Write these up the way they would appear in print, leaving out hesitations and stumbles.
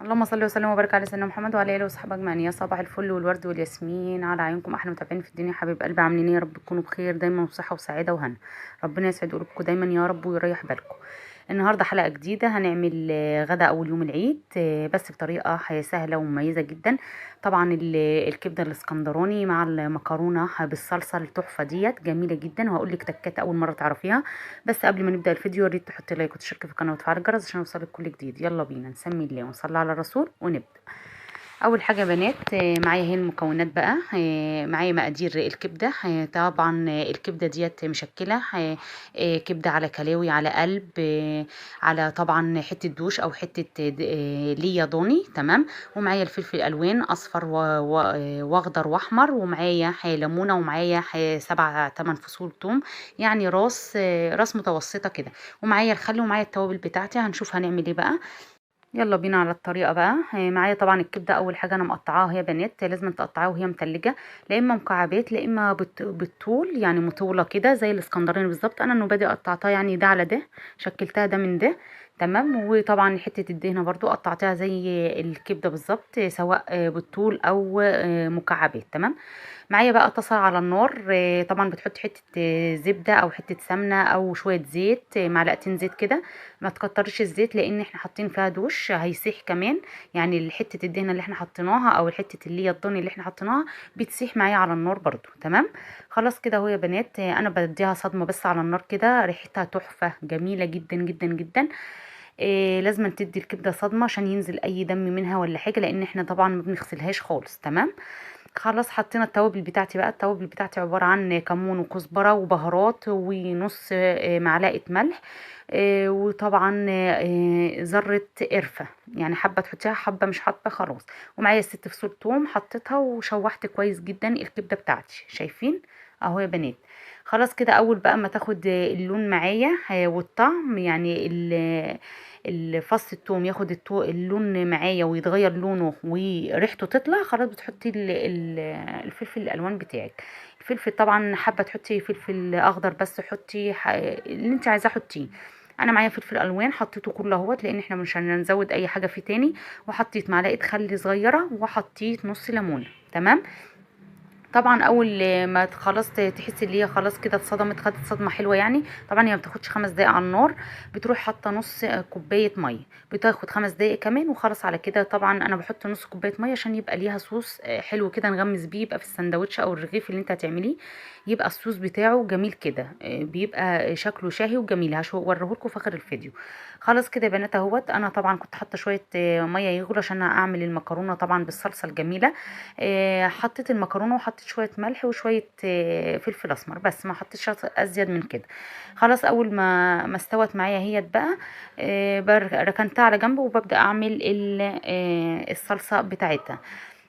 اللهم صل وسلم وبارك على سيدنا محمد وعلى اله وصحبه اجمعين. يا صباح الفل والورد والياسمين على عيونكم احلى متابعين في الدنيا. حبيب قلبي عاملين ايه؟ يا رب تكونوا بخير دايما وصحه وسعاده وهنا. ربنا يسعد قلوبكم دايما يا رب ويريح بالكم. النهارده حلقه جديده هنعمل غدا اول يوم العيد، بس بطريقه سهله ومميزه جدا. طبعا الكبده الاسكندراني مع المكرونه بالصلصه التحفه ديت جميله جدا، وهقول لك تكات اول مره تعرفيها. بس قبل ما نبدا الفيديو يا ريت تحطي لايك وتشتركي في القناه وتفعلي الجرس عشان يوصلك كل جديد. يلا بينا نسمي الله ونصلي على الرسول ونبدا. اول حاجه يا بنات، معايا هي المكونات بقى. معايا مقادير الكبده. طبعا الكبده ديت مشكله، كبده على كلاوي على قلب، على طبعا حته دوش او حته ليا ضاني. تمام. ومعايا الفلفل الالوان اصفر واخضر واحمر، ومعايا ليمونه، ومعايا 7 8 فصول توم، يعني راس متوسطه كده. ومعايا الخل ومعايا التوابل بتاعتي. هنشوف هنعمل ايه بقى. يلا بينا على الطريقه بقى. معايا طبعا الكبده. اول حاجه انا مقطعاها يا بنات، لازم تقطعيها وهي متلجه، لا اما مكعبات لا اما بالطول، يعني مطوله كده زي الاسكندراني بالظبط. انا النوبه قطعتها يعني ده على ده، شكلتها ده من ده. تمام. وطبعا حته الدهنه برضو قطعتها زي الكبده بالظبط، سواء بالطول او مكعبات. تمام. معايا بقى طاسه على النار. طبعا بتحطي حته زبده او حته سمنه او شويه زيت، معلقتين زيت كده. ما تكترش الزيت لان احنا حاطين فيها دوش هيسيح كمان، يعني حته الدهنه اللي احنا حطيناها او حته اللي هي الضاني اللي احنا حطيناها بتسيح معايا على النار برضو. تمام. خلاص كده اهو يا بنات. انا بديها صدمه بس على النار كده، ريحتها تحفه جميله جدا جدا جدا. لازم تدي الكبده صدمه عشان ينزل اي دم منها ولا حاجه، لان احنا طبعا ما بنغسلهاش خالص. تمام. خلاص حطينا التوابل بتاعتي بقى. التوابل بتاعتي عبارة عن كمون وكزبرة وبهارات ونص معلقة ملح، وطبعا ذرة قرفة، يعني حبة تحطيها حبة مش حابة خلاص. ومعايا 6 فصول توم حطيتها وشوحت كويس جدا الكبدة بتاعتي. شايفين اهو يا بنات. خلاص كده اول بقى ما تاخد اللون معايا والطعم، يعني الفص الثوم ياخد اللون معايا ويتغير لونه وريحته تطلع، خلاص بتحطي الفلفل الالوان بتاعك. الفلفل طبعا حابه تحطي فلفل اخضر بس حطي اللي انت عايزاه حطيه. انا معايا فلفل الوان حطيته كله اهوت لان احنا مش هنزود اي حاجه فيه تاني. وحطيت معلقه خل صغيره وحطيت نص ليمونه. تمام. طبعا اول ما خلاص تحسي اللي هي خلاص كده اتصدمت، خدت صدمه حلوه يعني. طبعا هي ما بتاخدش 5 دقايق على النار، بتروح حاطه نص كوبايه ميه، بتاخد 5 دقايق كمان وخلاص على كده. طبعا انا بحط نص كوبايه ميه عشان يبقى ليها صوص حلو كده نغمس بيه، يبقى في السندوتش او الرغيف اللي انت هتعمليه يبقى الصوص بتاعه جميل كده، بيبقى شكله شاهي وجميل. هوريهولكم في اخر الفيديو. خلاص كده يا بنات اهوت. انا طبعا كنت حاطه شويه ميه يغلوا عشان اعمل المكرونه طبعا بالصلصه الجميله. حطيت المكرونه وحطيت شويه ملح وشويه فلفل اسمر، بس ما حطيتش ازيد من كده. خلاص اول ما استوت معايا هي بقى، ركنتها على جنب وببدا اعمل الصلصه بتاعتها.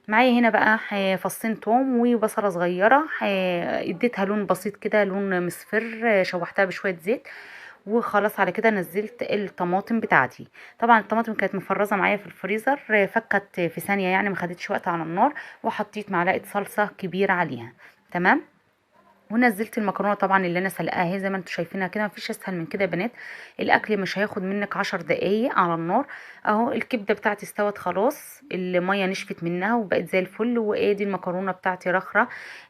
معايا هنا بقى فصين توم وبصله صغيره، اديتها لون بسيط كده، لون مصفر، شوحتها بشويه زيت. وخلاص على كده نزلت الطماطم بتاعتي. طبعا الطماطم كانت مفرزه معايا في الفريزر، فكت في ثانيه يعني ما خدتش وقت على النار. وحطيت معلقه صلصه كبيره عليها. تمام. ونزلت المكرونه طبعا اللي انا سلقاها اهي زي ما انتم شايفينها كده، مفيش اسهل من كده يا بنات. الاكل مش هياخد منك 10 دقايق على النار. اهو الكبده بتاعتي استوت خلاص، الميه نشفت منها وبقت زي الفل، وادي المكرونه بتاعتي رخره.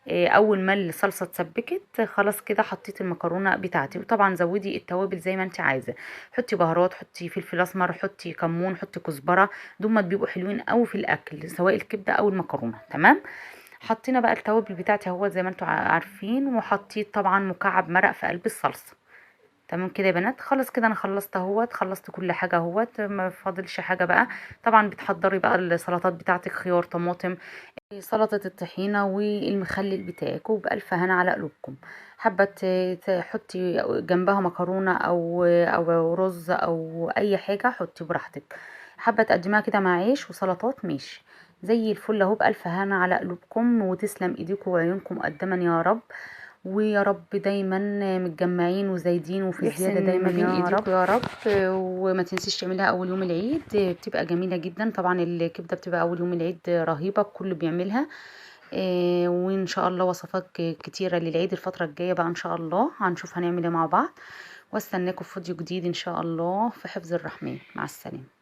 اول ما الصلصه اتسبكت خلاص كده حطيت المكرونه بتاعتي. وطبعا زودي التوابل زي ما انت عايزه، حطي بهارات، حطي فلفل اسمر، حطي كمون، حطي كزبره. دول بيبقوا حلوين قوي في الاكل سواء الكبده او المكرونه. تمام. حطينا بقى التوابل بتاعتي اهو زي ما انتم عارفين، وحطيت طبعا مكعب مرق في قلب الصلصه. تمام كده يا بنات. خلاص كده انا خلصت اهوت، خلصت كل حاجه اهوت، ما فاضلش حاجه بقى. طبعا بتحضري بقى السلطات بتاعتك، خيار، طماطم، سلطه الطحينه والمخلل بتاعك، وبألف هنا على قلوبكم. حابه تحطي جنبها مكرونه او رز او اي حاجه حطي براحتك. حابه تقدميها كده مع عيش وسلطات ماشي زي الفل اهو. بألف هنا على قلوبكم، وتسلم ايديكم وعيونكم مقدما يا رب. ويا رب دايما متجمعين وزايدين وفي زياده دايما بين ايديكم يا رب. وما تنسيش تعملها اول يوم العيد، بتبقى جميله جدا. طبعا الكبده بتبقى اول يوم العيد رهيبه، الكل بيعملها. وان شاء الله وصفات كتيره للعيد الفتره الجايه بقى ان شاء الله هنشوف هنعمل ايه مع بعض. واستناكم في فيديو جديد ان شاء الله في حفظ الرحمن. مع السلامه.